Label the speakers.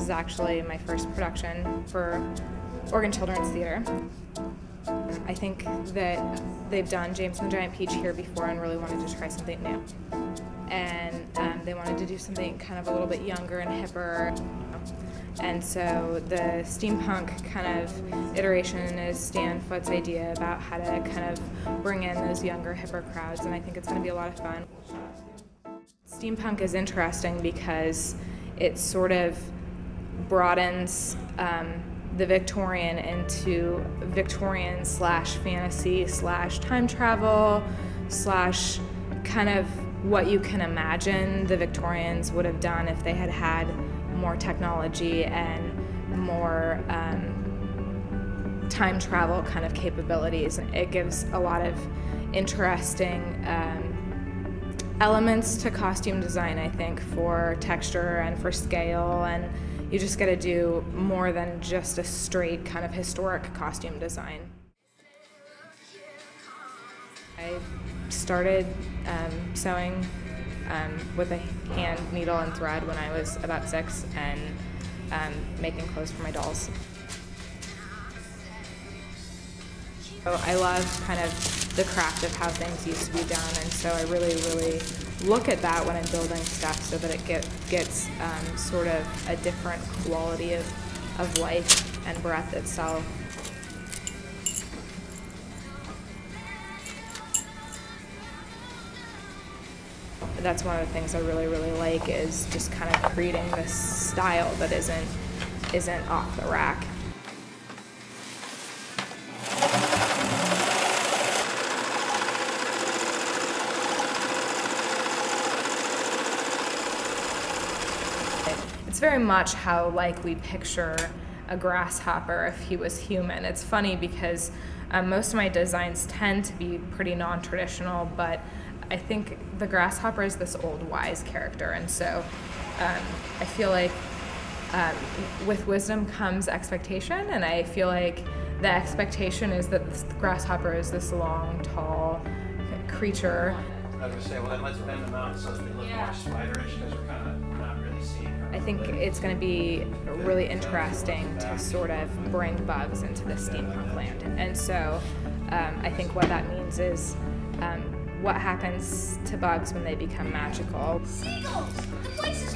Speaker 1: is actually my first production for Oregon Children's Theater. I think that they've done James and the Giant Peach here before and really wanted to try something new. And they wanted to do something kind of a little bit younger and hipper. And so the steampunk kind of iteration is Stan Foote's idea about how to kind of bring in those younger, hipper crowds, and I think it's going to be a lot of fun. Steampunk is interesting because it sort of broadens the Victorian into Victorian slash fantasy slash time travel slash kind of what you can imagine the Victorians would have done if they had had more technology and more time travel kind of capabilities. It gives a lot of interesting elements to costume design, I think, for texture and for scale, and you just got to do more than just a straight kind of historic costume design. I started sewing with a hand needle and thread when I was about 6 and making clothes for my dolls. So I love kind of the craft of how things used to be done, and so I really look at that when I'm building stuff so that it gets sort of a different quality of life and breath itself. That's one of the things I really like, is just kind of creating this style that isn't off the rack. It's very much how like we picture a grasshopper if he was human. It's funny because most of my designs tend to be pretty non-traditional, but I think the grasshopper is this old wise character, and so I feel like with wisdom comes expectation, and I feel like the expectation is that the grasshopper is this long, tall creature.
Speaker 2: I was going to say, well, then let's bend them out so that they look more spiderish, because we're kind of not really seeing her.
Speaker 1: I think it's going to be really interesting to sort of bring bugs into the steampunk land, and so I think what that means is what happens to bugs when they become magical.
Speaker 3: Seagulls! The place is